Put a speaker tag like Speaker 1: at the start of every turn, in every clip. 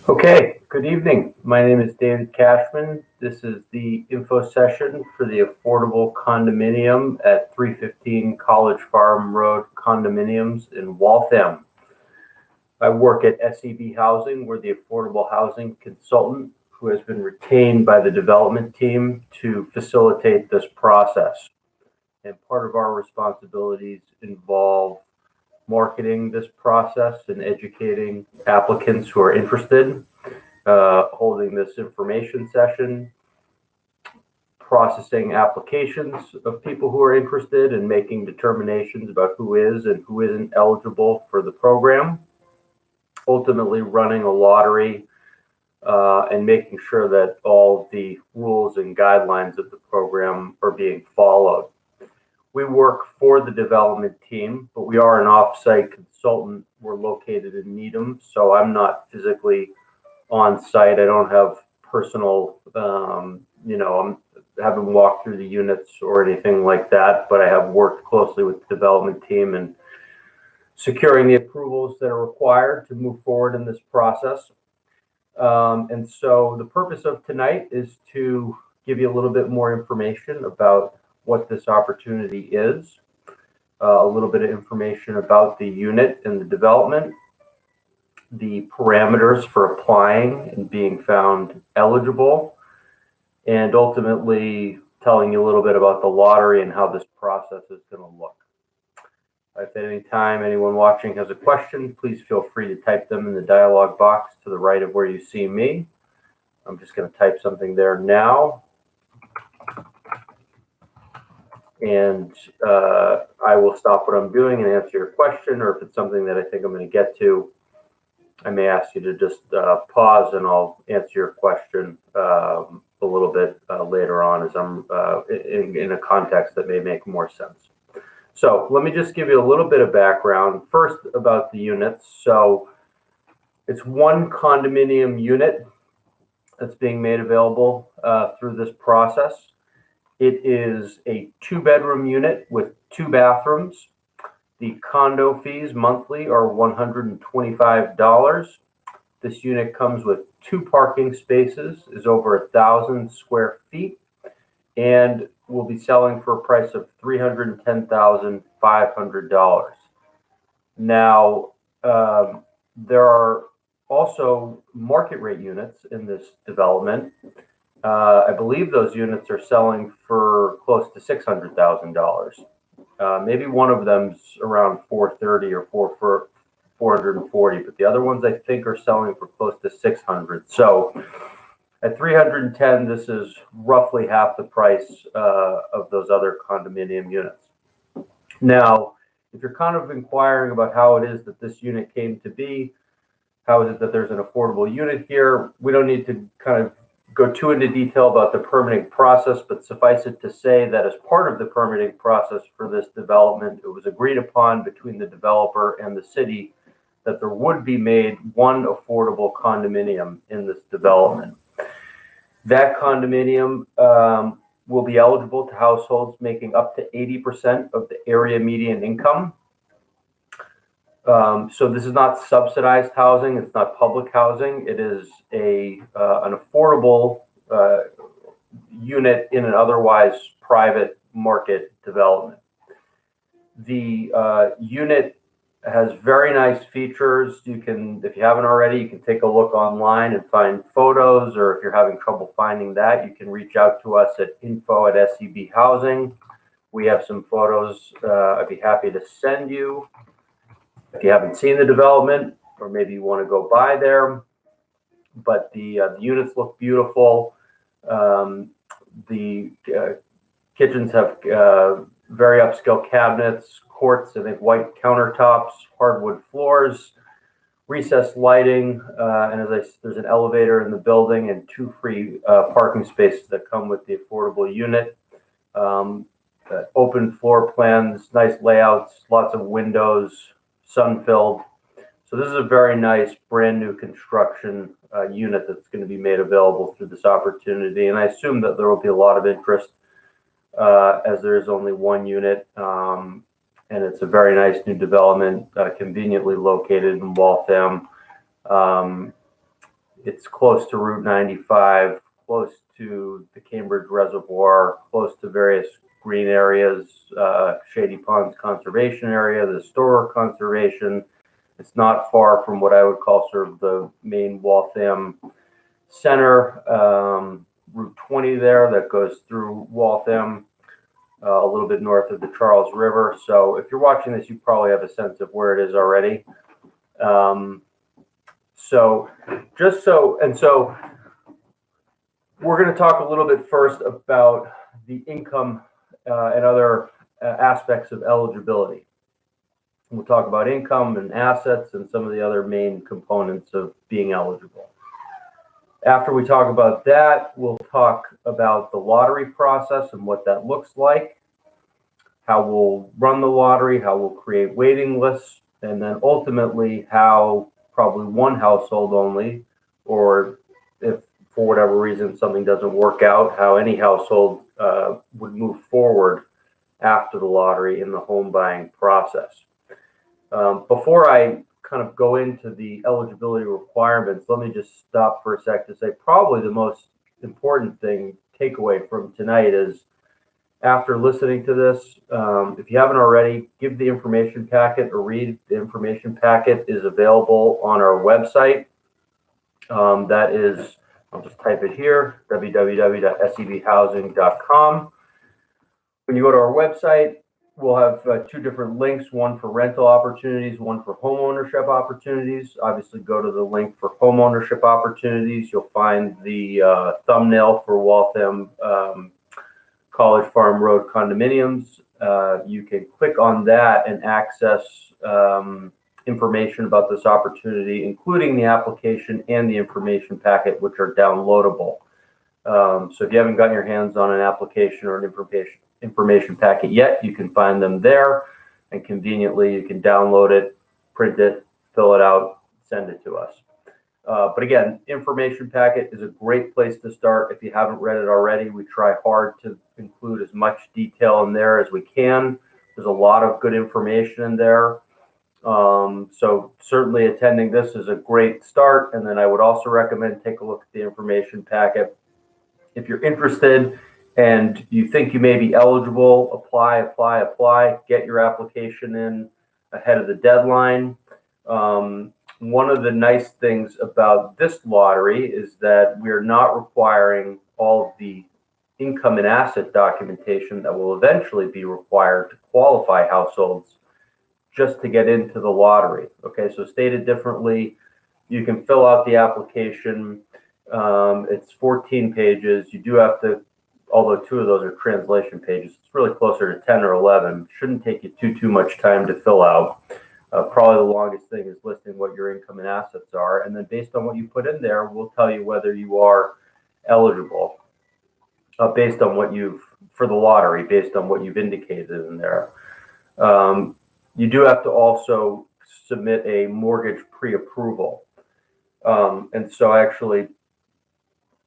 Speaker 1: Okay, good evening. My name is David Cashman. This is the info session for the affordable condominium at 315 College Farm Road condominiums in Waltham. I work at SEB Housing. We're the affordable housing consultant who has been retained by the development team to facilitate this process. And part of our responsibilities involve marketing this process and educating applicants who are interested, holding this information session, processing applications of people who are interested, and making determinations about who is and who isn't eligible for the program, ultimately running a lottery and making sure that all the rules and guidelines of the program are being followed. We work for the development team, but we are an off-site consultant. We're located in Needham, so I'm not physically on site. I don't have personal, I haven't walked through the units or anything like that, but I have worked closely with the development team and securing the approvals that are required to move forward in this process. And so the purpose of tonight is to give you a little bit more information about what this opportunity is, a little bit of information about the unit and the development, the parameters for applying and being found eligible, and ultimately telling you a little bit about the lottery and how this process is going to look. If at any time anyone watching has a question, please feel free to type them in the dialog box to the right of where you see me. I'm just going to type something there now. And I will stop what I'm doing and answer your question, or if it's something that I think I'm going to get to, I may ask you to just pause and I'll answer your question a little bit later on as I'm in a context that may make more sense. So let me just give you a little bit of background first about the units. So it's one condominium unit that's being made available through this process. It is a 2-bedroom unit with 2 bathrooms. The condo fees monthly are $125. This unit comes with 2 parking spaces, is over 1,000 square feet, and will be selling for a price of $310,500. Now, there are also market rate units in this development. I believe those units are selling for close to $600,000. Maybe one of them's around $430 or $440, but the other ones I think are selling for close to $600. So at $310, this is roughly half the price of those other condominium units. Now, if you're kind of inquiring about how it is that this unit came to be, how is it that there's an affordable unit here, we don't need to kind of go too into detail about the permitting process, but suffice it to say that as part of the permitting process for this development, it was agreed upon between the developer and the city that there would be made one affordable condominium in this development. That condominium will be eligible to households making up to 80% of the area median income. So this is not subsidized housing. It's not public housing. It is an affordable unit in an otherwise private market development. The unit has very nice features. You can, if you haven't already, you can take a look online and find photos, or if you're having trouble finding that, you can reach out to us at info@SEB Housing. We have some photos I'd be happy to send you. If you haven't seen the development, or maybe you want to go by there, but the units look beautiful. The kitchens have very upscale cabinets, quartz, I think white countertops, hardwood floors, recessed lighting, and there's an elevator in the building and 2 free parking spaces that come with the affordable unit. Open floor plans, nice layouts, lots of windows, sun-filled. So this is a very nice brand new construction unit that's going to be made available through this opportunity. And I assume that there will be a lot of interest as there is only one unit. and it's a very nice new development, conveniently located in Waltham. It's close to Route 95, close to the Cambridge Reservoir, close to various green areas, Shady Ponds Conservation Area, the Historic Conservation. It's not far from what I would call sort of the main Waltham center, Route 20 there that goes through Waltham, a little bit north of the Charles River. So if you're watching this, you probably have a sense of where it is already. So we're going to talk a little bit first about the income and other aspects of eligibility. We'll talk about income and assets and some of the other main components of being eligible. After we talk about that, we'll talk about the lottery process and what that looks like, how we'll run the lottery, how we'll create waiting lists, and then ultimately how probably one household only, or if for whatever reason something doesn't work out, how any household would move forward after the lottery in the home buying process. Before I kind of go into the eligibility requirements, let me just stop for a sec to say probably the most important takeaway from tonight is, after listening to this, if you haven't already, give the information packet a read. The information packet is available on our website. That is, I'll just type it here, www.sebhousing.com. When you go to our website, we'll have two different links, one for rental opportunities, one for home ownership opportunities. Obviously, go to the link for home ownership opportunities. You'll find the thumbnail for Waltham College Farm Road condominiums. You can click on that and access information about this opportunity, including the application and the information packet, which are downloadable. So if you haven't gotten your hands on an application or an information packet yet, you can find them there, and conveniently you can download it, print it, fill it out, send it to us. But again, information packet is a great place to start. If you haven't read it already, we try hard to include as much detail in there as we can. There's a lot of good information in there. So certainly attending this is a great start. And then I would also recommend take a look at the information packet. If you're interested and you think you may be eligible, apply, get your application in ahead of the deadline. One of the nice things about this lottery is that we're not requiring all of the income and asset documentation that will eventually be required to qualify households just to get into the lottery. Okay, so stated differently, you can fill out the application. It's 14 pages. You do have to, although 2 of those are translation pages, it's really closer to 10 or 11. Shouldn't take you too much time to fill out. Probably the longest thing is listing what your income and assets are. And then based on what you put in there, we'll tell you whether you are eligible based on what for the lottery, based on what you've indicated in there. You do have to also submit a mortgage pre-approval. And so actually,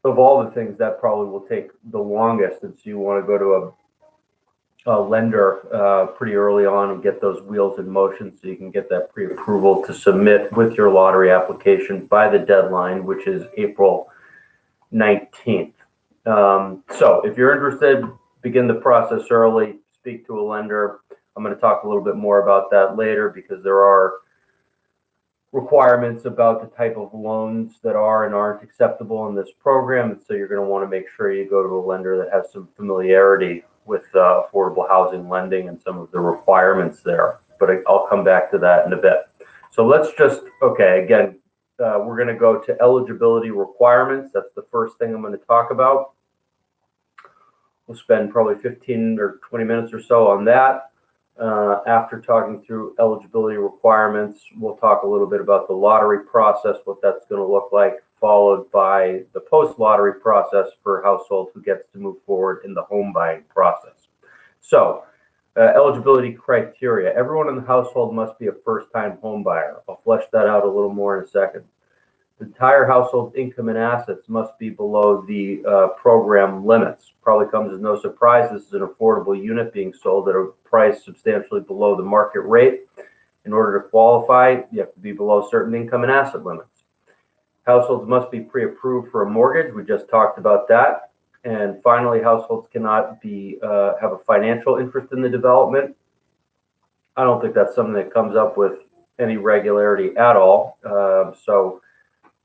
Speaker 1: of all the things, that probably will take the longest. And so you want to go to a lender pretty early on and get those wheels in motion so you can get that pre-approval to submit with your lottery application by the deadline, which is April 19th. So if you're interested, begin the process early, speak to a lender. I'm going to talk a little bit more about that later because there are requirements about the type of loans that are and aren't acceptable in this program. And so you're going to want to make sure you go to a lender that has some familiarity with affordable housing lending and some of the requirements there. But I'll come back to that in a bit. So let's just, again, we're going to go to eligibility requirements. That's the first thing I'm going to talk about. We'll spend probably 15 or 20 minutes or so on that. After talking through eligibility requirements, we'll talk a little bit about the lottery process, what that's going to look like, followed by the post-lottery process for a household who gets to move forward in the home buying process. So, eligibility criteria. Everyone in the household must be a first-time home buyer. I'll flesh that out a little more in a second. the entire household income and assets must be below the program limits. Probably comes as no surprise. This is an affordable unit being sold at a price substantially below the market rate. In order to qualify, you have to be below certain income and asset limits. Households must be pre-approved for a mortgage. We just talked about that. And finally, households cannot be have a financial interest in the development. I don't think that's something that comes up with any regularity at all. So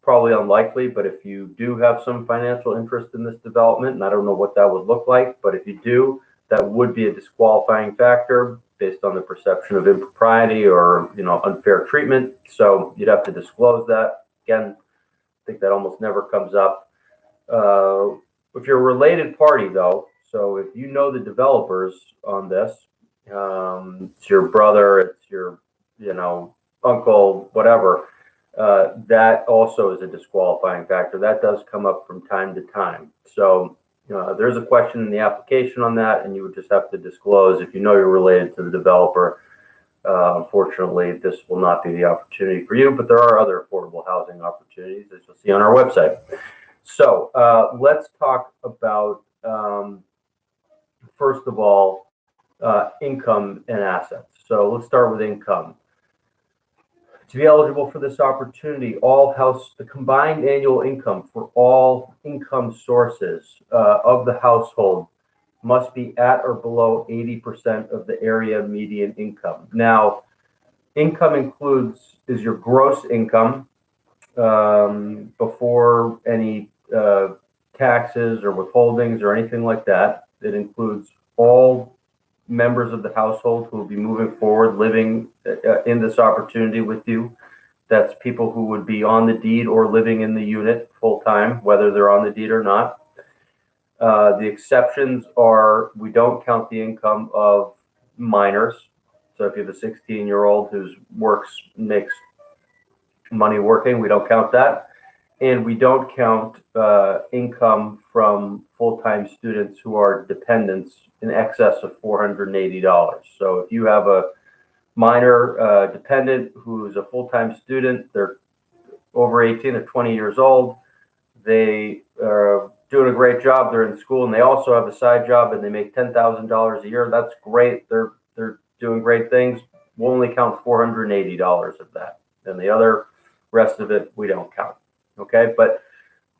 Speaker 1: probably unlikely, but if you do have some financial interest in this development, and I don't know what that would look like, but if you do, that would be a disqualifying factor based on the perception of impropriety or, unfair treatment. So you'd have to disclose that. Again, I think that almost never comes up. If you're a related party, though, so if you know the developers on this, it's your brother, it's your, uncle, whatever, that also is a disqualifying factor. That does come up from time to time. So there's a question in the application on that, and you would just have to disclose if you know you're related to the developer. Unfortunately, this will not be the opportunity for you, but there are other affordable housing opportunities, as you'll see on our website. So let's talk about, first of all, income and assets. So let's start with income. To be eligible for this opportunity, the combined annual income for all income sources of the household must be at or below 80% of the area median income. Now, income is your gross income before any taxes or withholdings or anything like that. It includes all members of the household who will be moving forward, living in this opportunity with you. That's people who would be on the deed or living in the unit full time, whether they're on the deed or not. The exceptions are, we don't count the income of minors. So if you have a 16-year-old who makes money working, we don't count that. And we don't count income from full-time students who are dependents in excess of $480. So if you have a minor dependent who's a full-time student, they're over 18 or 20 years old, they are doing a great job, they're in school, and they also have a side job and they make $10,000 a year, that's great, they're doing great things. We'll only count $480 of that. And the rest of it, we don't count. Okay, but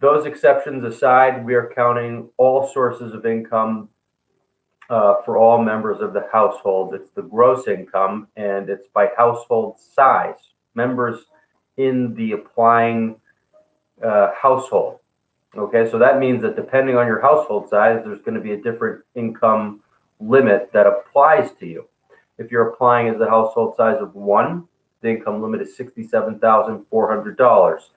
Speaker 1: those exceptions aside, we are counting all sources of income for all members of the household. It's the gross income, and it's by household size, members in the applying household. Okay, so that means that depending on your household size, there's going to be a different income limit that applies to you. If you're applying as a household size of 1, the income limit is $67,400.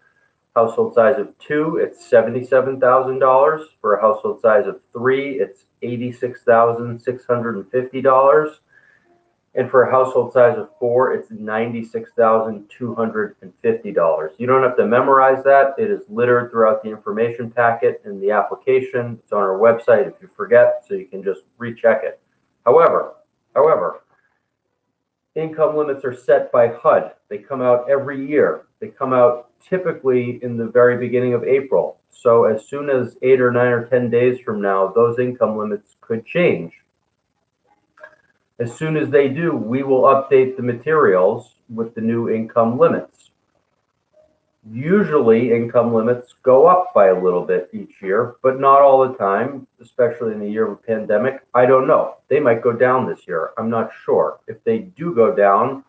Speaker 1: Household size of 2, it's $77,000. For a household size of 3, it's $86,650. And for a household size of 4, it's $96,250. You don't have to memorize that. It is littered throughout the information packet in the application. It's on our website if you forget, so you can just recheck it. However, income limits are set by HUD. They come out every year. They come out typically in the very beginning of April. So as soon as 8 or 9 or 10 days from now, those income limits could change. As soon as they do, we will update the materials with the new income limits. Usually income limits go up by a little bit each year, but not all the time, especially in the year of a pandemic. I don't know. They might go down this year. I'm not sure. If they do go down,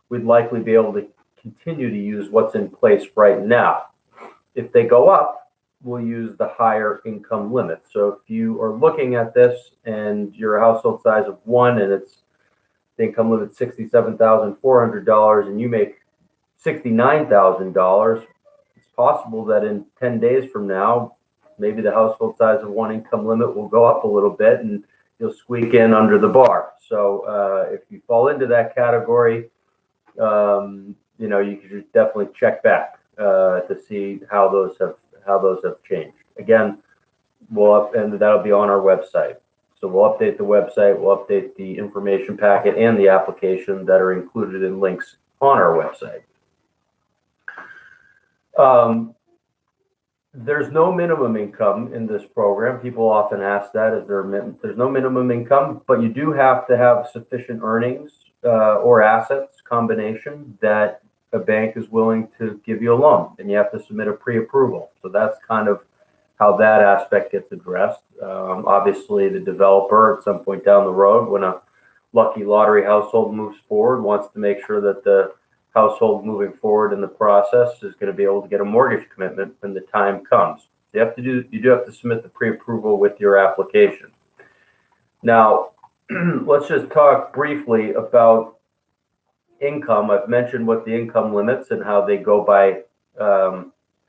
Speaker 1: we'd likely be able to continue to use what's in place right now. If they go up, we'll use the higher income limit. So if you are looking at this and you're a household size of 1 and it's the income limit $67,400 and you make $69,000, it's possible that in 10 days from now, maybe the household size of 1 income limit will go up a little bit and you'll squeak in under the bar. So if you fall into that category, you should definitely check back to see how those have changed. Again, and that'll be on our website. So we'll update the website, we'll update the information packet and the application that are included in links on our website. There's no minimum income in this program. People often ask that, there's no minimum income, but you do have to have sufficient earnings or assets combination that a bank is willing to give you a loan, and you have to submit a pre-approval. So that's kind of how that aspect gets addressed. Obviously, the developer at some point down the road, when a lucky lottery household moves forward, wants to make sure that the household moving forward in the process is going to be able to get a mortgage commitment when the time comes. You do have to submit the pre-approval with your application. Now, let's just talk briefly about income. I've mentioned what the income limits and how they go by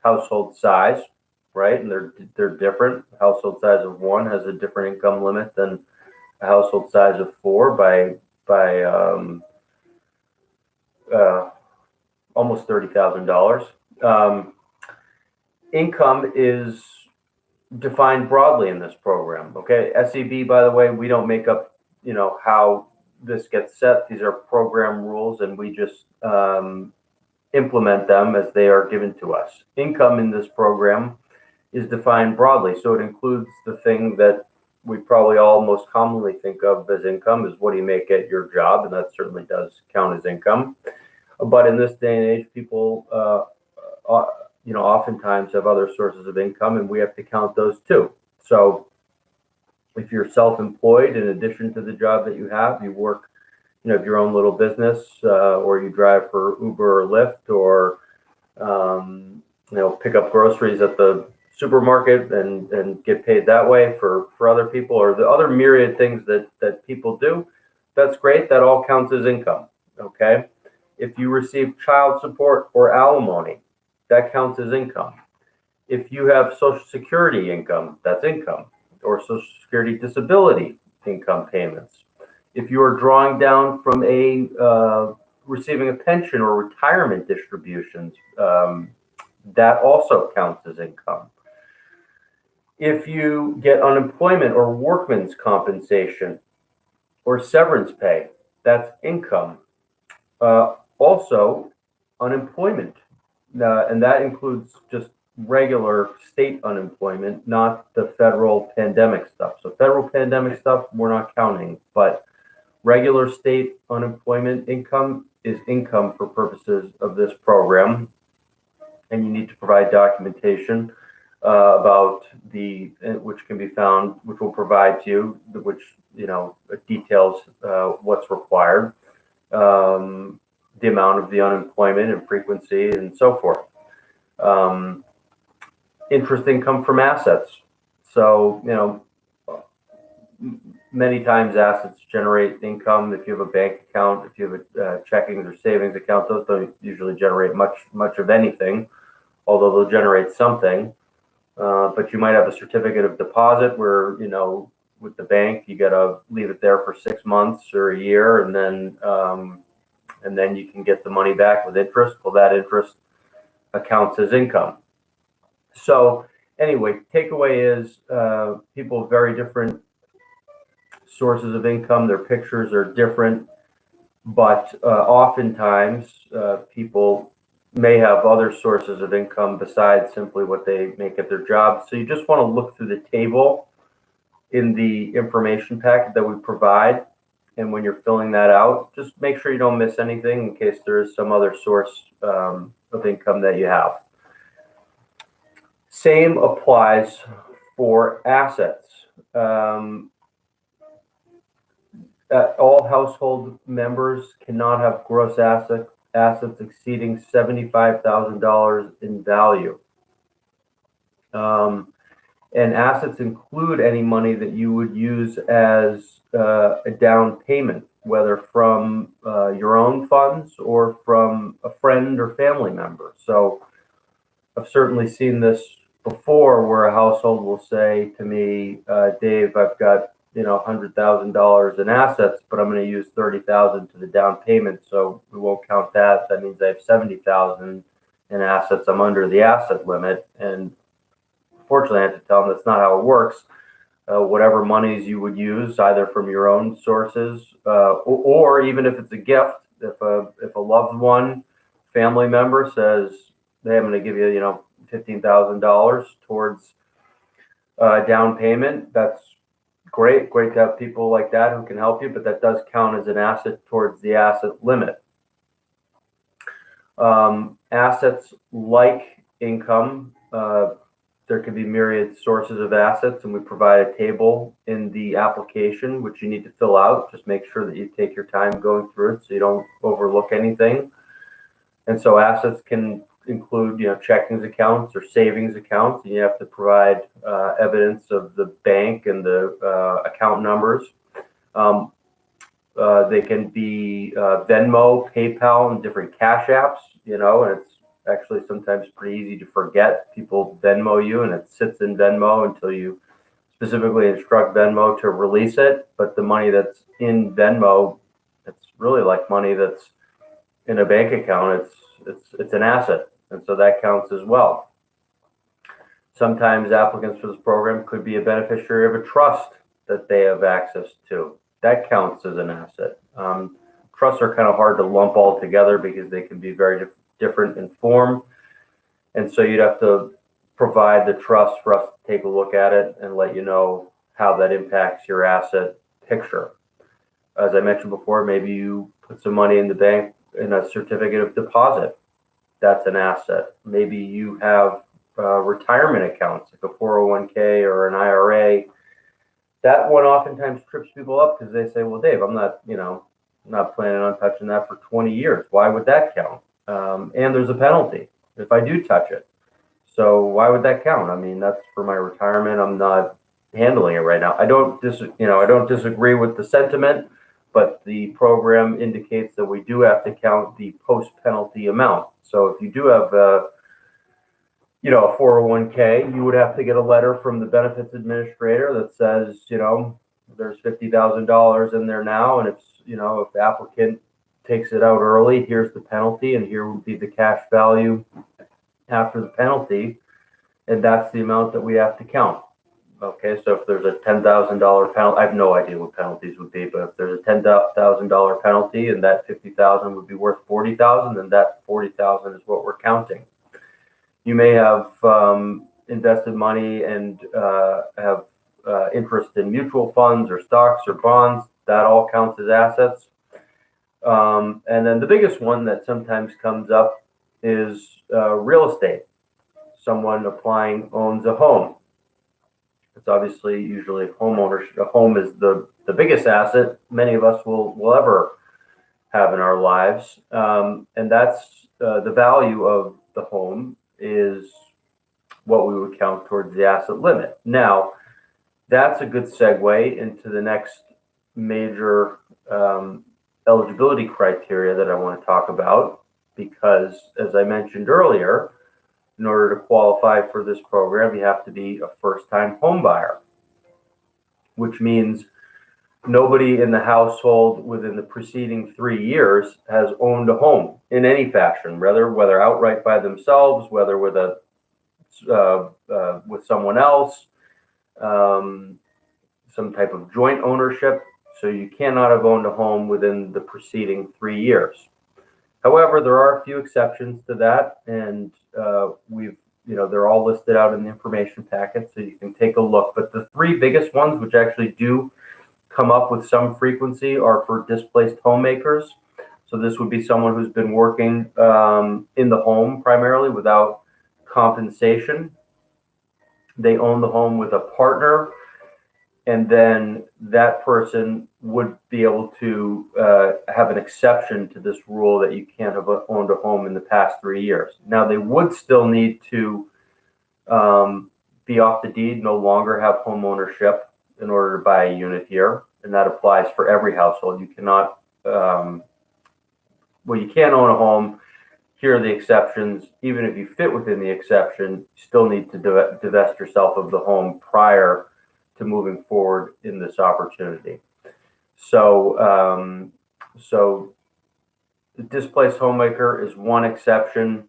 Speaker 1: household size, right? And they're different. A household size of 1 has a different income limit than a household size of 4 by almost $30,000. Income is defined broadly in this program. Okay, SEB, by the way, we don't make up, how this gets set. These are program rules, and we just implement them as they are given to us. Income in this program is defined broadly, so it includes the thing that we probably all most commonly think of as income, is what do you make at your job, and that certainly does count as income. But in this day and age, people, oftentimes have other sources of income, and we have to count those too. So if you're self-employed, in addition to the job that you have, you work, have your own little business, or you drive for Uber or Lyft, or, pick up groceries at the supermarket and get paid that way for other people, or the other myriad things that people do, that's great. That all counts as income. Okay. If you receive child support or alimony, that counts as income. If you have Social Security income, that's income, or Social Security disability income payments. If you are drawing down from receiving a pension or retirement distributions, that also counts as income. If you get unemployment or workman's compensation or severance pay, that's income. Also, unemployment, and that includes just regular state unemployment, not the federal pandemic stuff. So federal pandemic stuff, we're not counting, but regular state unemployment income is income for purposes of this program. And you need to provide documentation about which can be found, which will provide to you, which, details what's required, the amount of the unemployment and frequency and so forth. Interest income from assets. So, many times assets generate income. If you have a bank account, if you have a checking or savings account, those don't usually generate much of anything, although they'll generate something. But you might have a certificate of deposit where, with the bank, you got to leave it there for 6 months or a year, and then you can get the money back with interest. Well, that interest counts as income. So anyway, takeaway is people have very different sources of income. Their pictures are different, but oftentimes people may have other sources of income besides simply what they make at their job. So you just want to look through the table in the information packet that we provide. And when you're filling that out, just make sure you don't miss anything in case there is some other source of income that you have. Same applies for assets. All household members cannot have gross assets exceeding $75,000 in value. And assets include any money that you would use as a down payment, whether from your own funds or from a friend or family member. So I've certainly seen this before, where a household will say to me, Dave, I've got $100,000 in assets, but I'm going to use $30,000 to the down payment, so we won't count that. That means I have $70,000 in assets. I'm under the asset limit, and fortunately, I had to tell them that's not how it works. Whatever monies you would use, either from your own sources, or even if it's a gift, if a loved one, family member says, "Hey, I'm going to give you, $15,000 towards down payment. That's great to have people like that who can help you, but that does count as an asset towards the asset limit. Assets like income, there could be myriad sources of assets, and we provide a table in the application which you need to fill out. Just make sure that you take your time going through it so you don't overlook anything. And so assets can include, checkings accounts or savings accounts, and you have to provide evidence of the bank and the account numbers. They can be Venmo, PayPal, and different cash apps, and it's actually sometimes pretty easy to forget. People Venmo you, and it sits in Venmo until you specifically instruct Venmo to release it. But the money that's in Venmo, it's really like money that's in a bank account. It's an asset, and so that counts as well. Sometimes applicants for this program could be a beneficiary of a trust that they have access to. That counts as an asset. Trusts are kind of hard to lump all together because they can be very different in form. And so you'd have to provide the trust for us to take a look at it and let you know how that impacts your asset picture. As I mentioned before, maybe you put some money in the bank in a certificate of deposit. That's an asset. Maybe you have retirement accounts like a 401k or an IRA. That one oftentimes trips people up because they say, well, Dave, I'm not planning on touching that for 20 years. Why would that count? And there's a penalty if I do touch it. So why would that count? I mean, that's for my retirement. I'm not handling it right now. I don't disagree with the sentiment, but the program indicates that we do have to count the post-penalty amount. So if you do have a 401k, you would have to get a letter from the benefits administrator that says, there's $50,000 in there now, and if the applicant takes it out early, here's the penalty, and here would be the cash value after the penalty, and that's the amount that we have to count. Okay, so if there's a $10,000 penalty, I have no idea what penalties would be, but if there's a $10,000 penalty and that $50,000 would be worth $40,000, then that $40,000 is what we're counting. You may have invested money and have interest in mutual funds or stocks or bonds. That all counts as assets. And then the biggest one that sometimes comes up is real estate. Someone applying owns a home. It's obviously usually homeownership. A home is the biggest asset many of us will ever have in our lives. And that's the value of the home is what we would count towards the asset limit. Now, that's a good segue into the next major eligibility criteria that I want to talk about, because as I mentioned earlier, in order to qualify for this program, you have to be a first-time home buyer, which means nobody in the household within the preceding 3 years has owned a home in any fashion, whether outright by themselves, whether with someone else, some type of joint ownership. So you cannot have owned a home within the preceding 3 years. However, there are a few exceptions to that, and they're all listed out in the information packet, so you can take a look. But the three biggest ones, which actually do come up with some frequency, are for displaced homemakers. So this would be someone who's been working in the home primarily without compensation. They own the home with a partner, and then that person would be able to have an exception to this rule that you can't have owned a home in the past 3 years. Now, they would still need to be off the deed, no longer have home ownership in order to buy a unit here, and that applies for every household. You cannot, you can't own a home. Here are the exceptions. Even if you fit within the exception, you still need to divest yourself of the home prior to moving forward in this opportunity. So the displaced homemaker is one exception.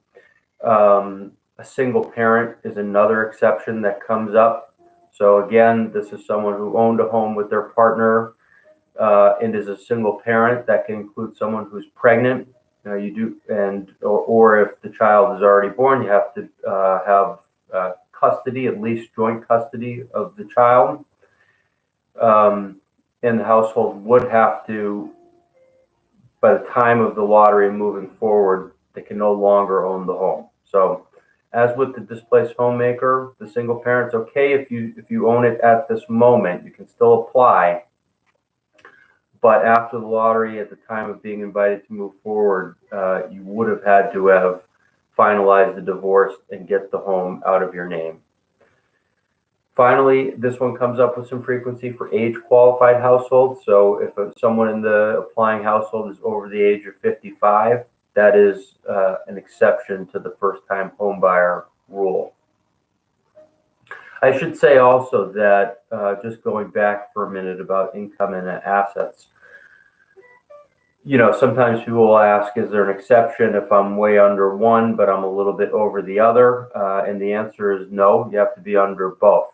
Speaker 1: A single parent is another exception that comes up. So again, this is someone who owned a home with their partner and is a single parent. That can include someone who's pregnant You do, or if the child is already born, you have to have custody, at least joint custody of the child. And the household would have to, by the time of the lottery moving forward, they can no longer own the home. So, as with the displaced homemaker, the single parent's okay if you own it at this moment, you can still apply. But after the lottery, at the time of being invited to move forward, you would have had to have finalized the divorce and get the home out of your name. Finally, this one comes up with some frequency for age-qualified households. So if someone in the applying household is over the age of 55, that is an exception to the first-time homebuyer rule. I should say also that, just going back for a minute about income and assets, sometimes people will ask, is there an exception if I'm way under one, but I'm a little bit over the other? And the answer is no, you have to be under both.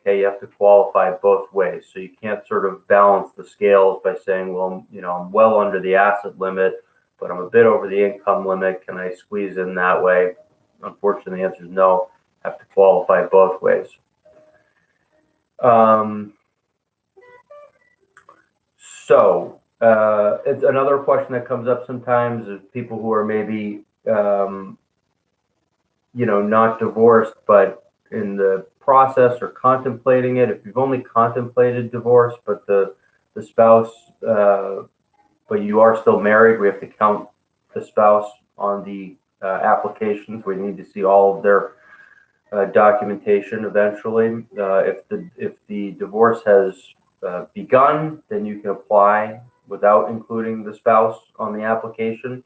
Speaker 1: Okay, you have to qualify both ways. So you can't sort of balance the scales by saying, well, I'm well under the asset limit, but I'm a bit over the income limit. Can I squeeze in that way? Unfortunately, the answer is no. You have to qualify both ways. It's another question that comes up sometimes is people who are maybe, not divorced, but in the process or contemplating it. If you've only contemplated divorce, but the spouse, but you are still married, we have to count the spouse on the applications. We need to see all of their documentation eventually. If the divorce has begun, then you can apply without including the spouse on the application.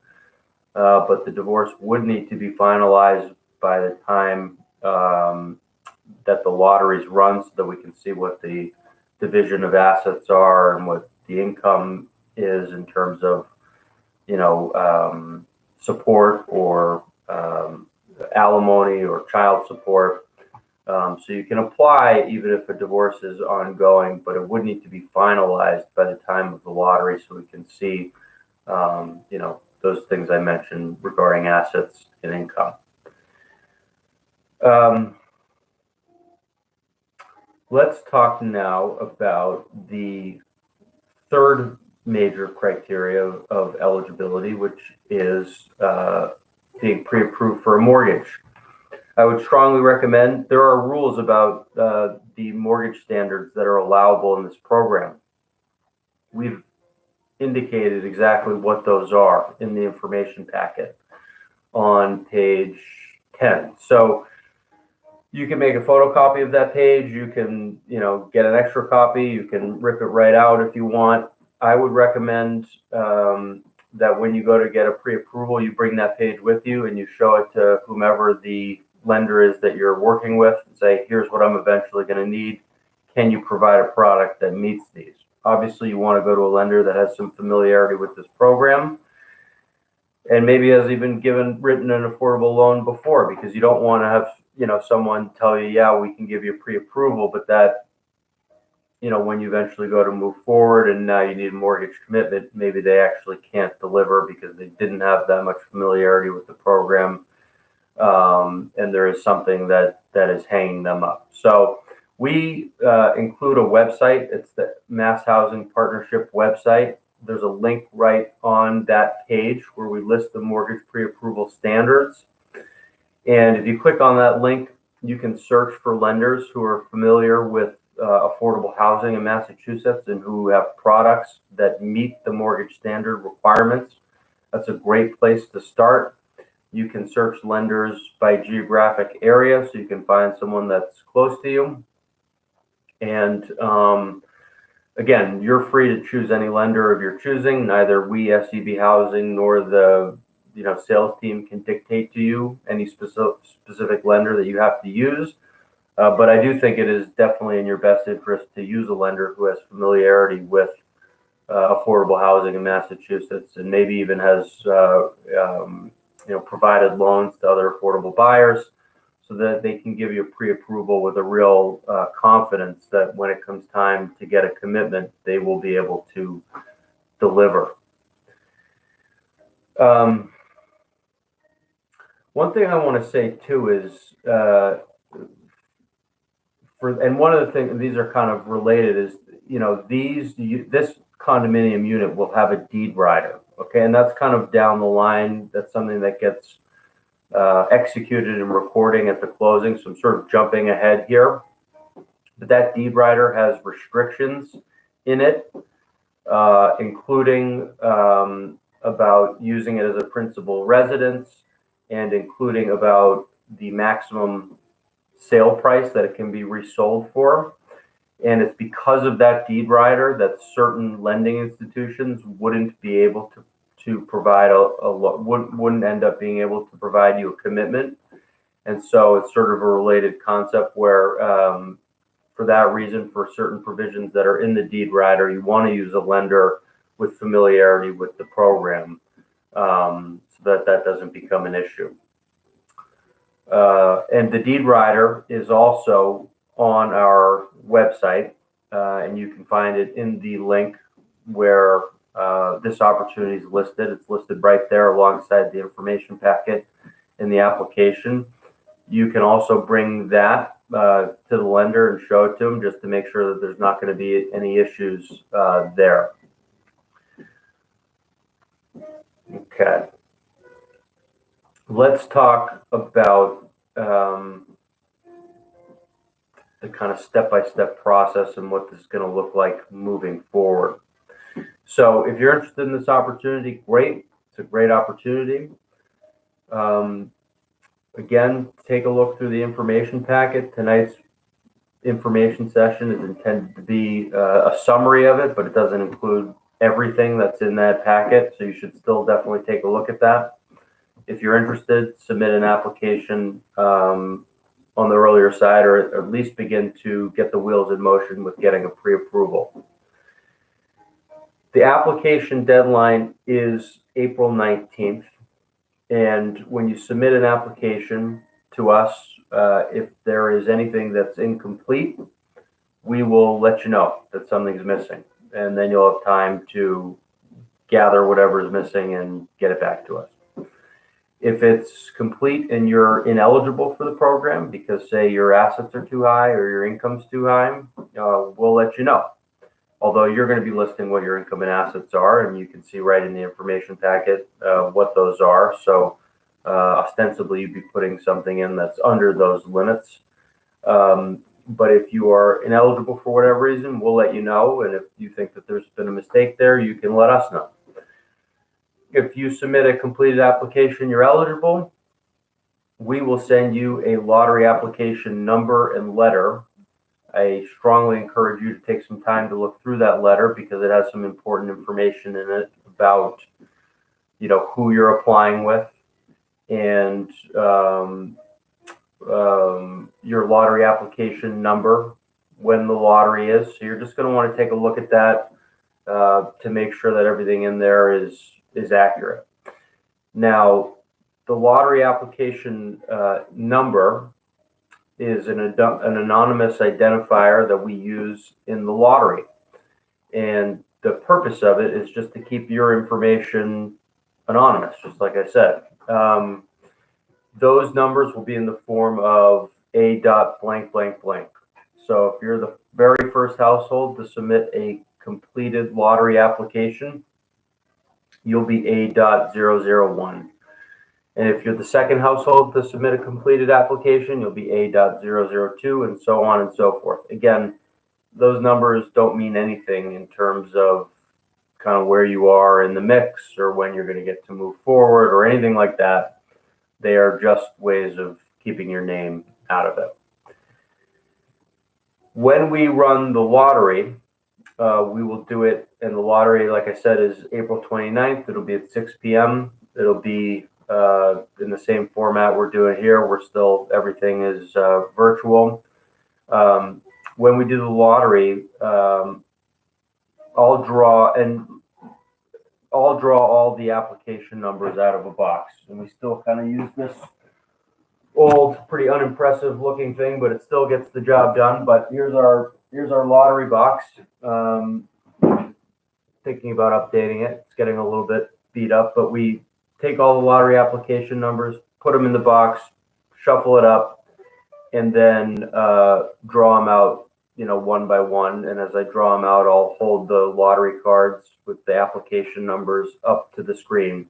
Speaker 1: But the divorce would need to be finalized by the time that the lotteries run, so that we can see what the division of assets are and what the income is in terms of, support or alimony or child support. So you can apply even if a divorce is ongoing, but it would need to be finalized by the time of the lottery, so we can see, those things I mentioned regarding assets and income. Let's talk now about the third major criteria of eligibility, which is being pre-approved for a mortgage. I would strongly recommend, there are rules about the mortgage standards that are allowable in this program. We've indicated exactly what those are in the information packet on page 10. So you can make a photocopy of that page. You can, get an extra copy. You can rip it right out if you want. I would recommend that when you go to get a pre-approval, you bring that page with you and you show it to whomever the lender is that you're working with and say, here's what I'm eventually going to need. Can you provide a product that meets these? Obviously, you want to go to a lender that has some familiarity with this program and maybe has even written an affordable loan before, because you don't want to have, someone tell you, yeah, we can give you a pre-approval, but that, when you eventually go to move forward and now you need a mortgage commitment, maybe they actually can't deliver because they didn't have that much familiarity with the program. And there is something that is hanging them up. So we include a website. It's the Mass Housing Partnership website. There's a link right on that page where we list the mortgage pre-approval standards. And if you click on that link, you can search for lenders who are familiar with affordable housing in Massachusetts and who have products that meet the mortgage standard requirements. That's a great place to start. You can search lenders by geographic area, so you can find someone that's close to you. And again, you're free to choose any lender of your choosing. Neither we, SEB Housing, nor the sales team can dictate to you any specific lender that you have to use. But I do think it is definitely in your best interest to use a lender who has familiarity with affordable housing in Massachusetts, and maybe even has provided loans to other affordable buyers, so that they can give you a pre-approval with a real confidence that when it comes time to get a commitment, they will be able to deliver. One thing I want to say too is, and one of the things, these are kind of related, is, this condominium unit will have a deed rider, okay, and that's kind of down the line. That's something that gets executed and recording at the closing. So I'm sort of jumping ahead here, but that deed rider has restrictions in it, including about using it as a principal residence, and including about the maximum sale price that it can be resold for. And it's because of that deed rider that certain lending institutions wouldn't be able to provide wouldn't end up being able to provide you a commitment. And so it's sort of a related concept where, for that reason, for certain provisions that are in the deed rider, you want to use a lender with familiarity with the program, so that doesn't become an issue. And the deed rider is also on our website, and you can find it in the link where this opportunity is listed. It's listed right there alongside the information packet in the application. You can also bring that to the lender and show it to them, just to make sure that there's not going to be any issues there. Okay. Let's talk about the kind of step-by-step process and what this is going to look like moving forward. So if you're interested in this opportunity, great. It's a great opportunity. Again, take a look through the information packet. Tonight's information session is intended to be a summary of it, but it doesn't include everything that's in that packet, so you should still definitely take a look at that. If you're interested, submit an application on the earlier side, or at least begin to get the wheels in motion with getting a pre-approval. The application deadline is April 19th. And when you submit an application to us, if there is anything that's incomplete, we will let you know that something's missing. And then you'll have time to gather whatever is missing and get it back to us. If it's complete and you're ineligible for the program because, say, your assets are too high or your income's too high, we'll let you know. Although you're going to be listing what your income and assets are, and you can see right in the information packet what those are. So ostensibly, you'd be putting something in that's under those limits. But if you are ineligible for whatever reason, we'll let you know. And if you think that there's been a mistake there, you can let us know. If you submit a completed application, you're eligible, we will send you a lottery application number and letter. I strongly encourage you to take some time to look through that letter, because it has some important information in it about, who you're applying with, and your lottery application number, when the lottery is. So you're just going to want to take a look at that to make sure that everything in there is accurate. Now, the lottery application number is an anonymous identifier that we use in the lottery. And the purpose of it is just to keep your information anonymous, just like I said. Those numbers will be in the form of A dot blank, blank, blank. So if you're the very first household to submit a completed lottery application, you'll be A.001. And if you're the second household to submit a completed application, you'll be A.002, and so on and so forth. Again, those numbers don't mean anything in terms of kind of where you are in the mix or when you're going to get to move forward or anything like that. They are just ways of keeping your name out of it. When we run the lottery, we will do it, and the lottery, like I said, is April 29th. It'll be at 6 p.m. It'll be in the same format we're doing here. Everything is virtual. When we do the lottery, I'll draw all the application numbers out of a box, and we still kind of use this old, pretty unimpressive looking thing, but it still gets the job done. But here's our lottery box. Thinking about updating it. It's getting a little bit beat up, but we take all the lottery application numbers, put them in the box, shuffle it up, and then draw them out, one by one. And as I draw them out, I'll hold the lottery cards with the application numbers up to the screen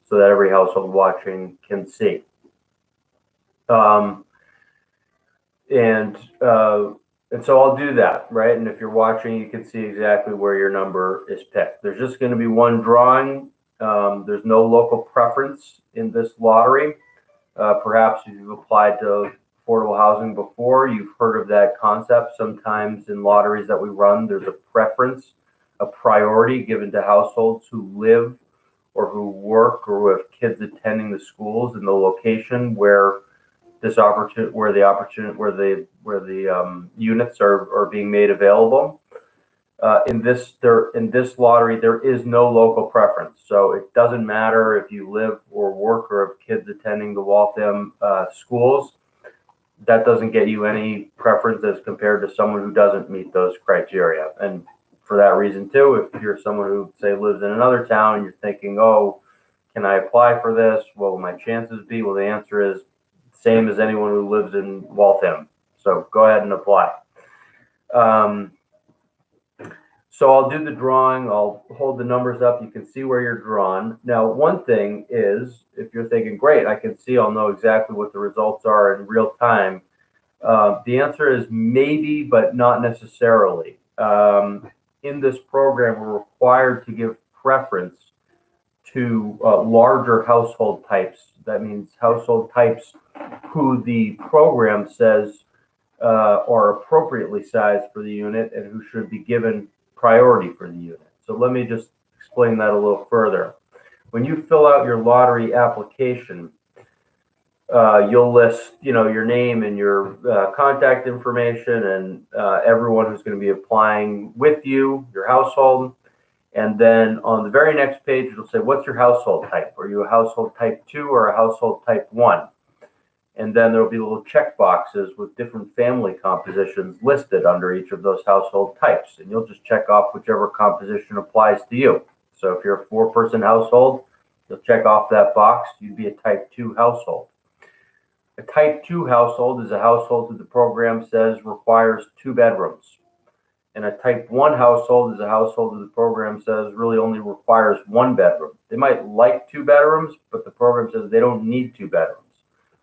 Speaker 1: so that every household watching can see. And so I'll do that, right? And if you're watching, you can see exactly where your number is picked. There's just going to be one drawing. There's no local preference in this lottery. Perhaps if you've applied to affordable housing before, you've heard of that concept. Sometimes in lotteries that we run, there's a preference, a priority given to households who live or who work or who have kids attending the schools in the location where the units are being made available. In this lottery, there is no local preference, so it doesn't matter if you live or work or have kids attending the Waltham schools. That doesn't get you any preference as compared to someone who doesn't meet those criteria. And for that reason too, if you're someone who, say, lives in another town and you're thinking, oh, can I apply for this? What will my chances be? Well, the answer is same as anyone who lives in Waltham. So go ahead and apply. So I'll do the drawing. I'll hold the numbers up. You can see where you're drawn. Now, one thing is, if you're thinking, great, I can see, I'll know exactly what the results are in real time. The answer is maybe, but not necessarily. In this program, we're required to give preference to larger household types. That means household types who the program says are appropriately sized for the unit and who should be given priority for the unit. So let me just explain that a little further. When you fill out your lottery application, you'll list, your name and your contact information and everyone who's going to be applying with you, your household. And then on the very next page, it'll say, what's your household type? Are you a household type 2 or a household type 1? And then there'll be little check boxes with different family compositions listed under each of those household types. And you'll just check off whichever composition applies to you. So if you're a 4-person household, you'll check off that box. You'd be a type 2 household. A type 2 household is a household that the program says requires 2 bedrooms. And a type 1 household is a household that the program says really only requires 1 bedroom. They might like 2 bedrooms, but the program says they don't need 2 bedrooms.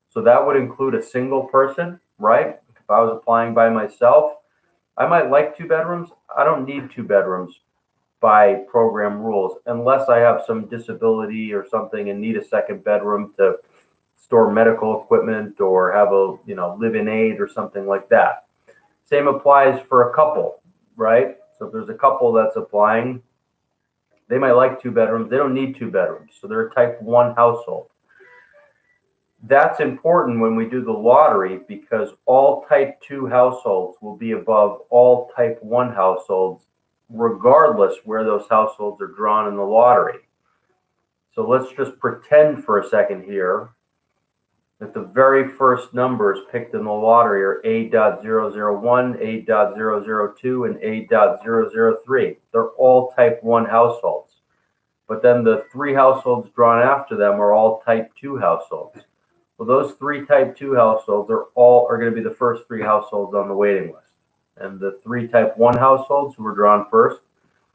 Speaker 1: So that would include a single person, right? If I was applying by myself, I might like 2 bedrooms. I don't need 2 bedrooms by program rules, unless I have some disability or something and need a second bedroom to store medical equipment or have a, live-in aid or something like that. Same applies for a couple, right? So if there's a couple that's applying, they might like 2 bedrooms. They don't need 2 bedrooms. So they're a type 1 household. That's important when we do the lottery because all type 2 households will be above all type 1 households, regardless where those households are drawn in the lottery. So let's just pretend for a second here that the very first numbers picked in the lottery are A.001, A.002, and A.003. They're all type 1 households. But then the 3 households drawn after them are all type 2 households. Well, those 3 type 2 households are going to be the first 3 households on the waiting list. And the 3 type 1 households who were drawn first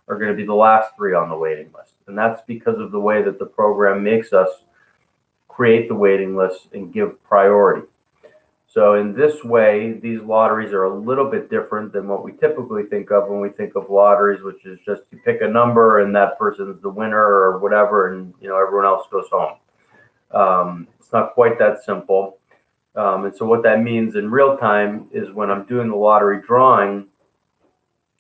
Speaker 1: are going to be the last 3 on the waiting list. And that's because of the way that the program makes us create the waiting list and give priority. So in this way, these lotteries are a little bit different than what we typically think of when we think of lotteries, which is just you pick a number and that person's the winner or whatever, and everyone else goes home. It's not quite that simple. And so what that means in real time is when I'm doing the lottery drawing,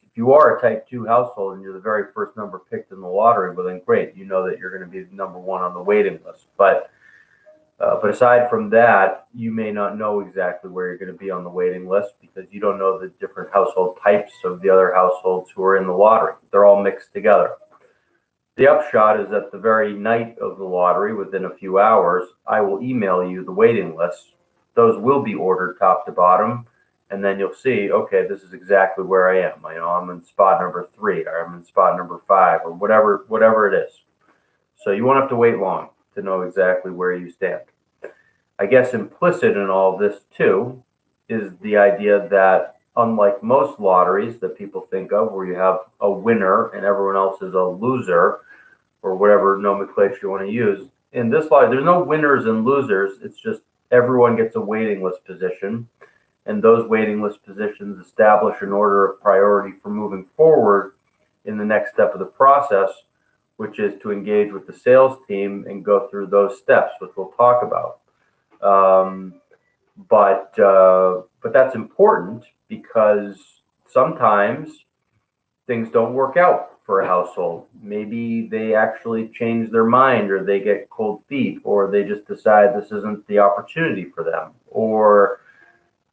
Speaker 1: if you are a type 2 household and you're the very first number picked in the lottery, well then great, you know that you're going to be number 1 on the waiting list. But aside from that, you may not know exactly where you're going to be on the waiting list because you don't know the different household types of the other households who are in the lottery. They're all mixed together. The upshot is that the very night of the lottery, within a few hours, I will email you the waiting list. Those will be ordered top to bottom, and then you'll see, okay, this is exactly where I am. I'm in spot number 3, or I'm in spot number 5, or whatever it is. So you won't have to wait long to know exactly where you stand. I guess implicit in all of this too is the idea that unlike most lotteries that people think of, where you have a winner and everyone else is a loser, or whatever nomenclature you want to use, in this lottery, there's no winners and losers. It's just everyone gets a waiting list position, and those waiting list positions establish an order of priority for moving forward in the next step of the process, which is to engage with the sales team and go through those steps, which we'll talk about. But that's important because sometimes things don't work out for a household. Maybe they actually change their mind, or they get cold feet, or they just decide this isn't the opportunity for them, or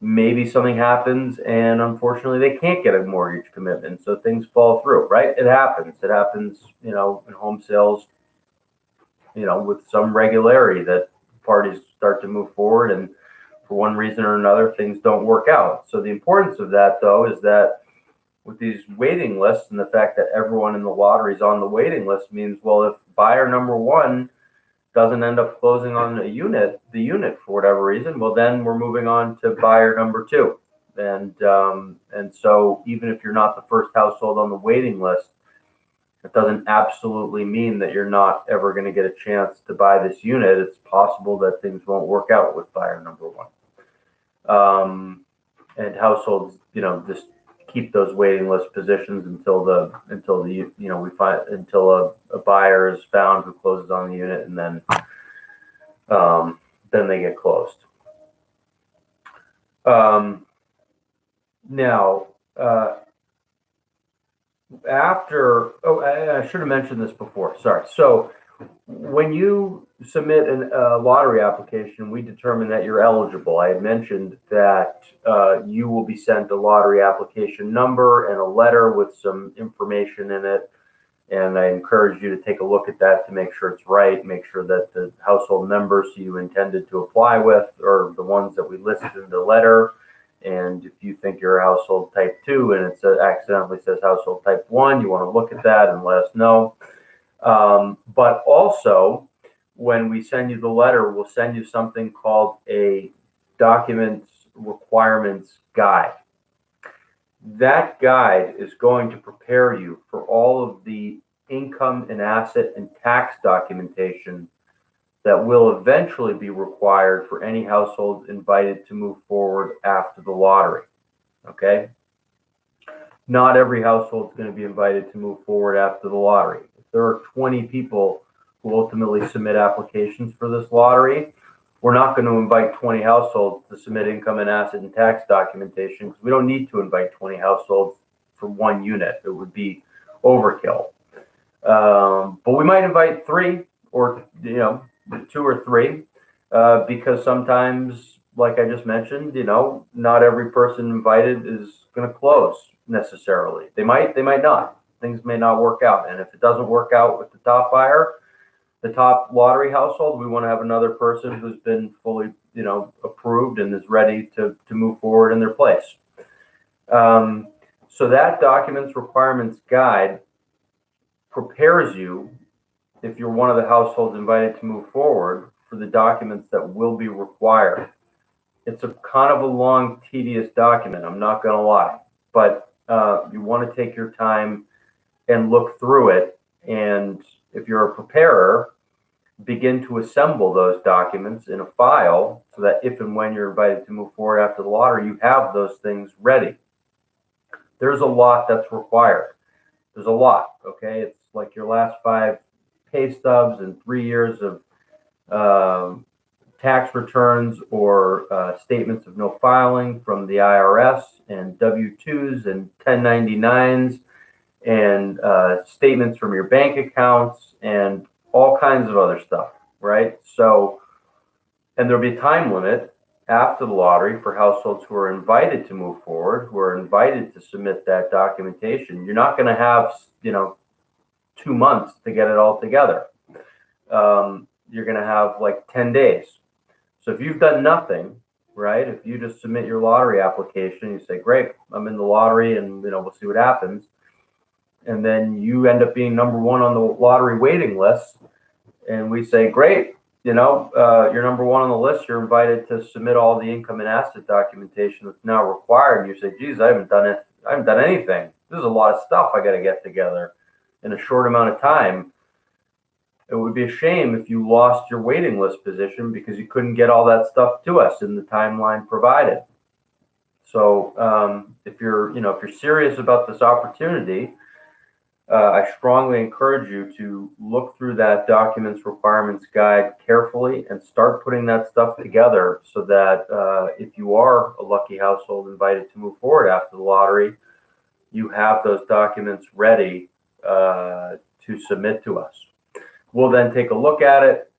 Speaker 1: maybe something happens and unfortunately they can't get a mortgage commitment, so things fall through, right? It happens, in home sales, with some regularity, that parties start to move forward and for one reason or another things don't work out. So the importance of that, though, is that with these waiting lists and the fact that everyone in the lottery is on the waiting list means, well, if buyer number one doesn't end up closing on the unit for whatever reason, well, then we're moving on to buyer number two. And so even if you're not the first household on the waiting list, it doesn't absolutely mean that you're not ever going to get a chance to buy this unit. It's possible that things won't work out with buyer number one. And households, just keep those waiting list positions until a buyer is found who closes on the unit, and then they get closed. Now, I should have mentioned this before. Sorry. So when you submit a lottery application, we determine that you're eligible. I had mentioned that you will be sent a lottery application number and a letter with some information in it. And I encourage you to take a look at that to make sure it's right, make sure that the household members you intended to apply with are the ones that we listed in the letter. And if you think you're a household type 2 and it accidentally says household type 1, you want to look at that and let us know. But also, when we send you the letter, we'll send you something called a documents requirements guide. That guide is going to prepare you for all of the income and asset and tax documentation that will eventually be required for any households invited to move forward after the lottery. Okay? Not every household is going to be invited to move forward after the lottery. If there are 20 people who ultimately submit applications for this lottery, we're not going to invite 20 households to submit income and asset and tax documentation, because we don't need to invite 20 households for one unit. It would be overkill. But we might invite 3 or 2 or 3 because sometimes, like I just mentioned, not every person invited is going to close necessarily. They might not. Things may not work out. And if it doesn't work out with the top buyer, the top lottery household, we want to have another person who's been fully, approved and is ready to move forward in their place. So that documents requirements guide prepares you, if you're one of the households invited to move forward, for the documents that will be required. It's a kind of a long, tedious document, I'm not going to lie, but you want to take your time and look through it. And if you're a preparer, begin to assemble those documents in a file so that if and when you're invited to move forward after the lottery, you have those things ready. There's a lot that's required. There's a lot, okay? It's like your last 5 pay stubs and 3 years of tax returns or statements of no filing from the IRS, and W-2s and 1099s, and statements from your bank accounts, and all kinds of other stuff, right? So, and there'll be a time limit after the lottery for households who are invited to move forward, who are invited to submit that documentation. You're not going to have, 2 months to get it all together. You're going to have like 10 days. So if you've done nothing, right? If you just submit your lottery application, you say, great, I'm in the lottery and, we'll see what happens. And then you end up being number 1 on the lottery waiting list. And we say, great, you're number one on the list. You're invited to submit all the income and asset documentation that's now required. And you say, geez, I haven't done it. I haven't done anything. There's a lot of stuff I got to get together in a short amount of time. It would be a shame if you lost your waiting list position because you couldn't get all that stuff to us in the timeline provided. So if you're serious about this opportunity, I strongly encourage you to look through that documents requirements guide carefully and start putting that stuff together so that if you are a lucky household invited to move forward after the lottery, you have those documents ready to submit to us. We'll then take a look at it.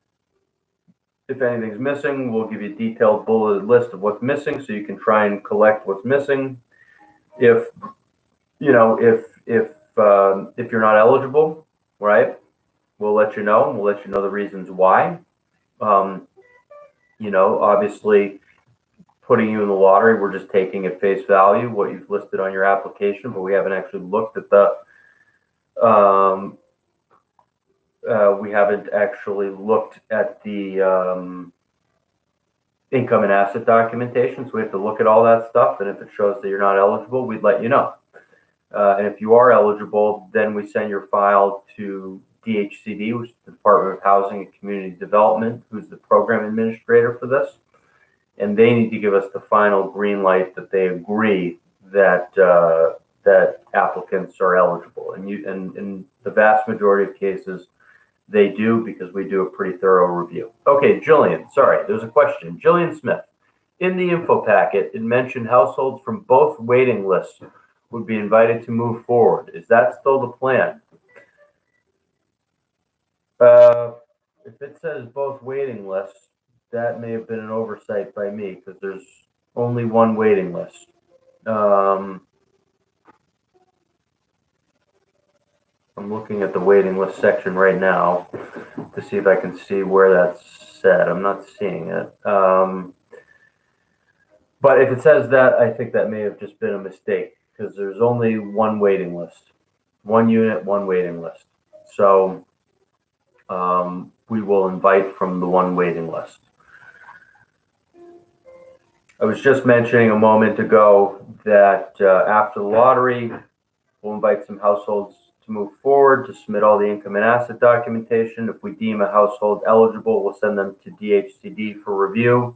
Speaker 1: If anything's missing, we'll give you a detailed bulleted list of what's missing so you can try and collect what's missing. If you're not eligible, right, we'll let you know. We'll let you know the reasons why. Obviously, putting you in the lottery, we're just taking at face value what you've listed on your application, but we haven't actually looked at the income and asset documentation, so we have to look at all that stuff, and if it shows that you're not eligible, we'd let you know. And if you are eligible, then we send your file to DHCD, which is the Department of Housing and Community Development, who's the program administrator for this. And they need to give us the final green light that they agree that that applicants are eligible. And in the vast majority of cases, they do, because we do a pretty thorough review. Okay, Jillian, sorry, there's a question. Jillian Smith, in the info packet, it mentioned households from both waiting lists would be invited to move forward. Is that still the plan? If it says both waiting lists, that may have been an oversight by me, because there's only one waiting list. I'm looking at the waiting list section right now to see if I can see where that's said. I'm not seeing it. But if it says that, I think that may have just been a mistake, because there's only one waiting list. One unit, one waiting list. So we will invite from the one waiting list. I was just mentioning a moment ago that after the lottery, we'll invite some households to move forward to submit all the income and asset documentation. If we deem a household eligible, we'll send them to DHCD for review.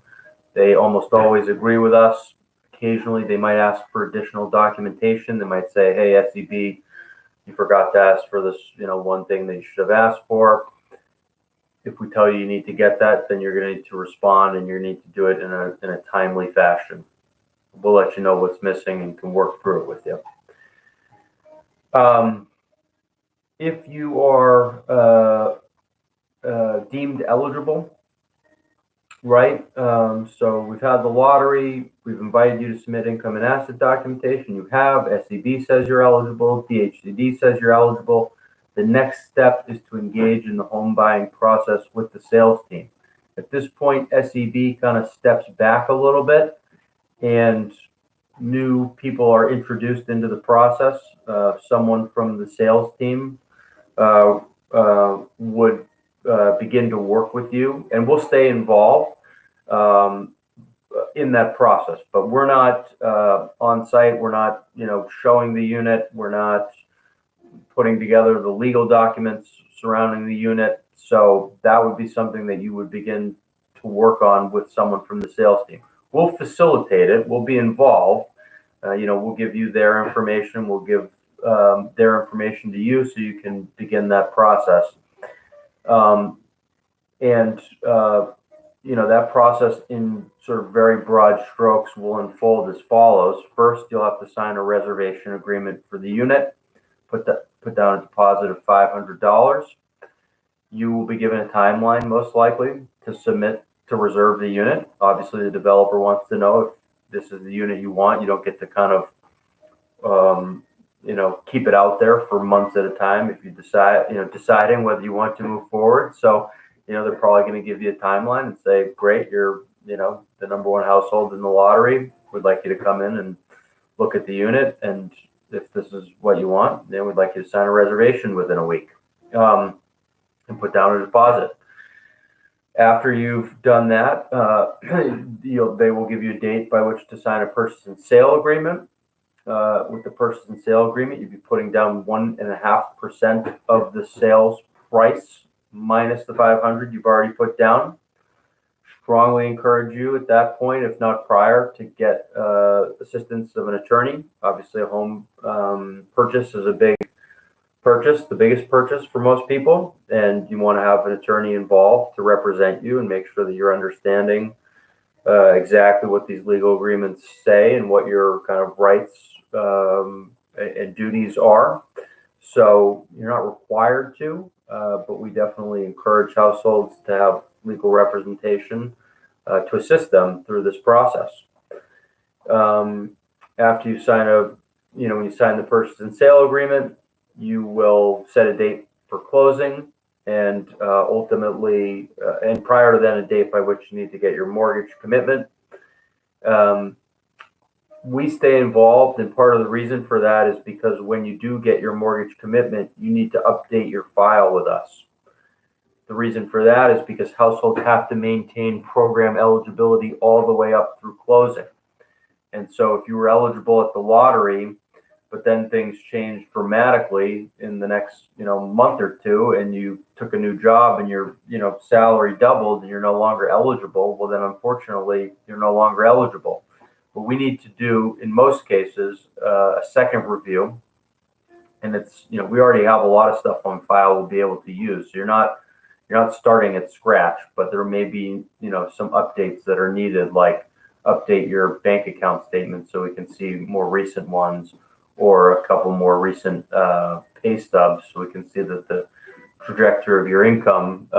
Speaker 1: They almost always agree with us. Occasionally, they might ask for additional documentation. They might say, hey, SEB, you forgot to ask for this, one thing that you should have asked for. If we tell you need to get that, then you're going to need to respond, and you need to do it in a timely fashion. We'll let you know what's missing and can work through it with you. If you are deemed eligible, right? So we've had the lottery. We've invited you to submit income and asset documentation. You have. SEB says you're eligible. DHCD says you're eligible. The next step is to engage in the home buying process with the sales team. At this point, SEB kind of steps back a little bit, and new people are introduced into the process. Someone from the sales team would begin to work with you, and we'll stay involved in that process. But we're not on site. We're not, showing the unit. We're not putting together the legal documents surrounding the unit. So that would be something that you would begin to work on with someone from the sales team. We'll facilitate it. We'll be involved. We'll give you their information. We'll give their information to you so you can begin that process. That process in sort of very broad strokes will unfold as follows. First, you'll have to sign a reservation agreement for the unit, put down a deposit of $500. You will be given a timeline, most likely, to submit to reserve the unit. Obviously, the developer wants to know if this is the unit you want. You don't get to kind of, keep it out there for months at a time if you deciding whether you want to move forward. So, they're probably going to give you a timeline and say, great, you're, the number one household in the lottery. We'd like you to come in and look at the unit. And if this is what you want, then we'd like you to sign a reservation within a week and put down a deposit. After you've done that, they will give you a date by which to sign a purchase and sale agreement. With the purchase and sale agreement, you'd be putting down 1.5% of the sales price minus the 500 you've already put down. Strongly encourage you at that point, if not prior, to get assistance of an attorney. Obviously, a home purchase is a big purchase, the biggest purchase for most people, and you want to have an attorney involved to represent you and make sure that you're understanding exactly what these legal agreements say and what your kind of rights and duties are. So you're not required to, but we definitely encourage households to have legal representation to assist them through this process. After you sign when you sign the purchase and sale agreement, you will set a date for closing, and ultimately, and prior to then, a date by which you need to get your mortgage commitment. We stay involved, and part of the reason for that is because when you do get your mortgage commitment, you need to update your file with us. The reason for that is because households have to maintain program eligibility all the way up through closing. And so if you were eligible at the lottery, but then things changed dramatically in the next, month or two, and you took a new job and your, salary doubled and you're no longer eligible, well, then unfortunately, you're no longer eligible. But we need to do, in most cases, a second review. And it's, we already have a lot of stuff on file we'll be able to use. So you're not starting at scratch, but there may be, some updates that are needed, like update your bank account statement so we can see more recent ones, or a couple more recent pay stubs so we can see that the trajectory of your income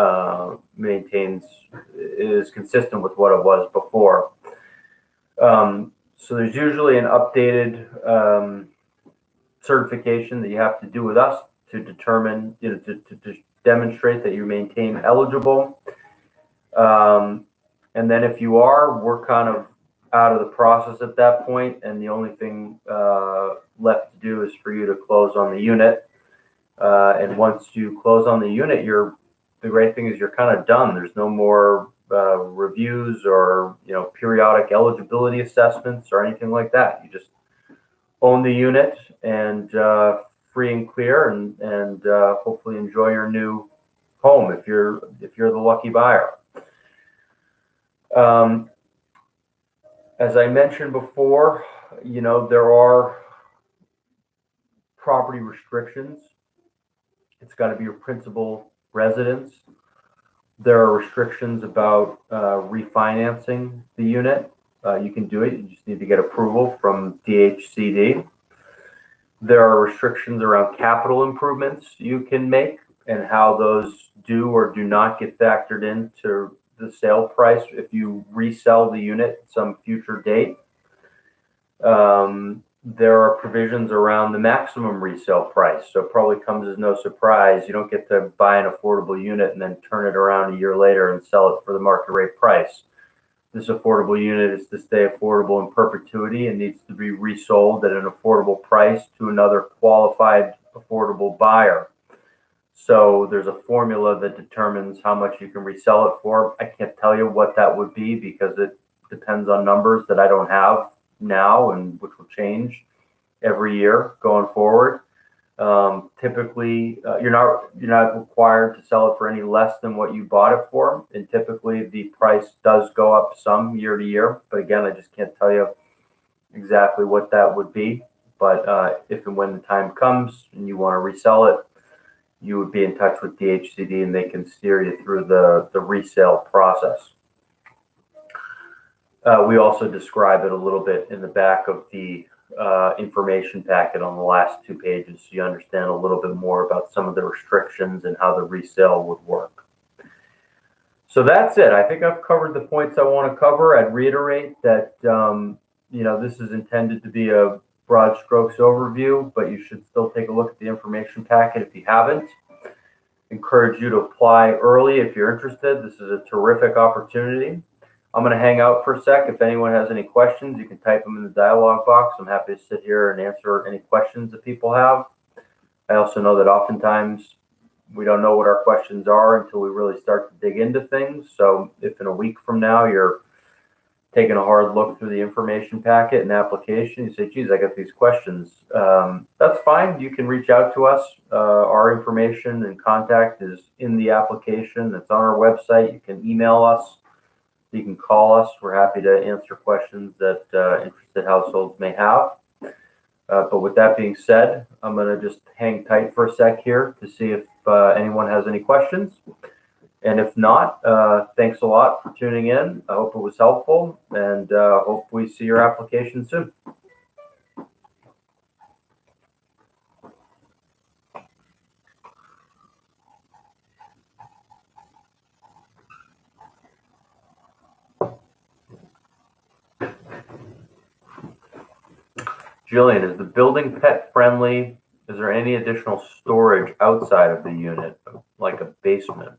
Speaker 1: is consistent with what it was before. So there's usually an updated certification that you have to do with us to determine, to demonstrate that you maintain eligible. And then if you are, we're kind of out of the process at that point, and the only thing left to do is for you to close on the unit. And once you close on the unit, the great thing is you're kind of done. There's no more reviews or periodic eligibility assessments or anything like that. You just own the unit and free and clear, and hopefully enjoy your new home if you're the lucky buyer. As I mentioned before, there are property restrictions. It's got to be your principal residence. There are restrictions about refinancing the unit. You can do it. You just need to get approval from DHCD. There are restrictions around capital improvements you can make and how those do or do not get factored into the sale price if you resell the unit at some future date. There are provisions around the maximum resale price, so it probably comes as no surprise. You don't get to buy an affordable unit and then turn it around a year later and sell it for the market rate price. This affordable unit is to stay affordable in perpetuity and needs to be resold at an affordable price to another qualified affordable buyer. So there's a formula that determines how much you can resell it for. I can't tell you what that would be because it depends on numbers that I don't have now and which will change every year going forward. Typically, you're not required to sell it for any less than what you bought it for, and typically the price does go up some year to year. But again, I just can't tell you exactly what that would be. But if and when the time comes and you want to resell it, you would be in touch with DHCD and they can steer you through the resale process. We also describe it a little bit in the back of the information packet on the last 2 pages, so you understand a little bit more about some of the restrictions and how the resale would work. So that's it. I think I've covered the points I want to cover. I'd reiterate that this is intended to be a broad strokes overview, but you should still take a look at the information packet if you haven't. Encourage you to apply early if you're interested. This is a terrific opportunity. I'm going to hang out for a sec. If anyone has any questions, you can type them in the dialog box. I'm happy to sit here and answer any questions that people have. I also know that oftentimes we don't know what our questions are until we really start to dig into things. So if in a week from now you're taking a hard look through the information packet and application, you say, geez, I got these questions. That's fine. You can reach out to us. Our information and contact is in the application. It's on our website. You can email us. You can call us. We're happy to answer questions that interested households may have. But with that being said, I'm going to just hang tight for a sec here to see if anyone has any questions. And if not, thanks a lot for tuning in. I hope it was helpful, and hope we see your application soon. Jillian, is the building pet friendly? Is there any additional storage outside of the unit, like a basement?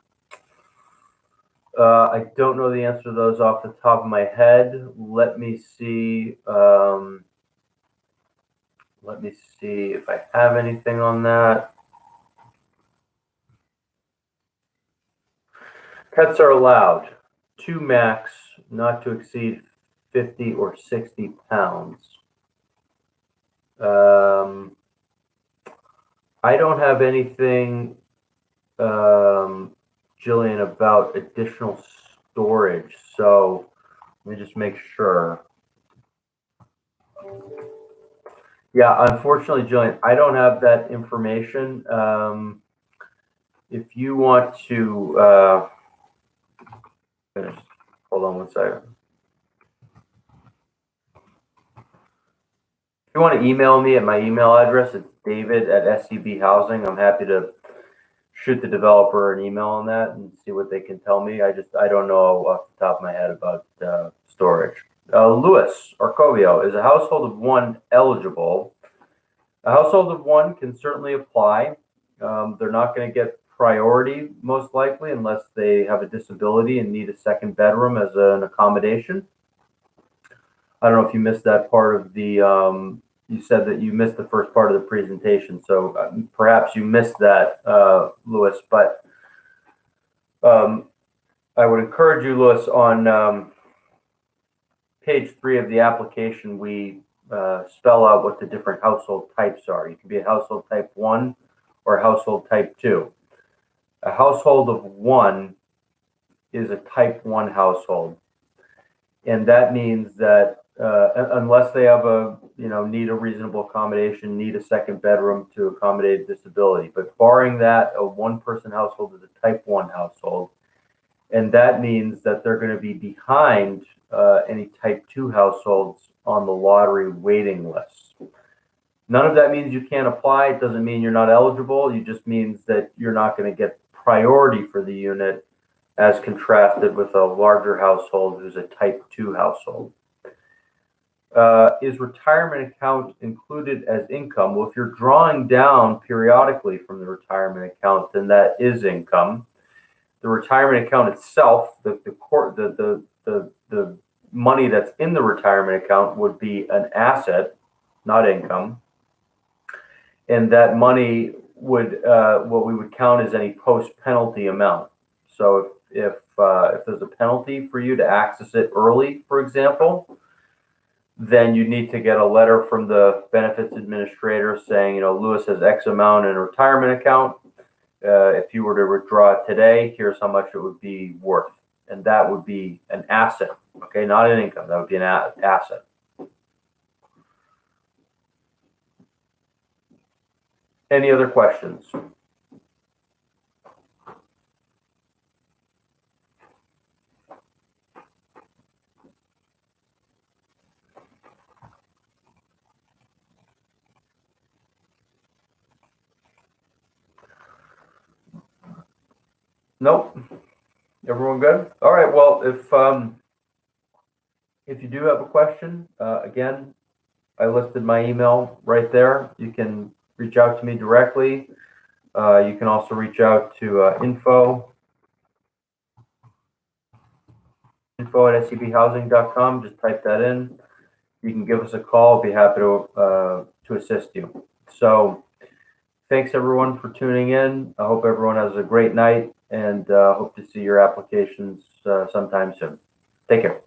Speaker 1: I don't know the answer to those off the top of my head. Let me see. Let me see if I have anything on that. Pets are allowed 2 max, not to exceed 50 or 60 pounds. I don't have anything, Jillian, about additional storage. So let me just make sure. Yeah, unfortunately, Jillian, I don't have that information. If you want to, hold on one second. If you want to email me at my email address, it's david@SCB Housing. I'm happy to shoot the developer an email on that and see what they can tell me. I don't know off the top of my head about storage. Louis Arcovio, is a household of 1 eligible? A household of 1 can certainly apply. They're not going to get priority, most likely, unless they have a disability and need a 2nd bedroom as an accommodation. I don't know if you missed that part of the, you said that you missed the first part of the presentation, so perhaps you missed that, Louis, but I would encourage you, Louis, on page 3 of the application, we spell out what the different household types are. You can be a household type 1 or a household type 2. A household of 1 is a type 1 household. And that means that unless they have need a reasonable accommodation, need a 2nd bedroom to accommodate disability. But barring that, a 1-person household is a type 1 household. And that means that they're going to be behind any type 2 households on the lottery waiting list. None of that means you can't apply. It doesn't mean you're not eligible. It just means that you're not going to get priority for the unit as contrasted with a larger household who's a type 2 household. Is retirement account included as income? Well, if you're drawing down periodically from the retirement account, then that is income. The retirement account itself, the money that's in the retirement account would be an asset, not income. And that money would, what we would count as any post-penalty amount. So if there's a penalty for you to access it early, for example, then you need to get a letter from the benefits administrator saying, Louis has X amount in a retirement account. If you were to withdraw it today, here's how much it would be worth. And that would be an asset, okay? Not an income, that would be an asset. Any other questions? Nope. Everyone good? All right. Well, if you do have a question, again, I listed my email right there. You can reach out to me directly. You can also reach out to info@scbhousing.com. Just type that in. You can give us a call. I'll be happy to assist you. So thanks everyone for tuning in. I hope everyone has a great night, and hope to see your applications sometime soon. Take care.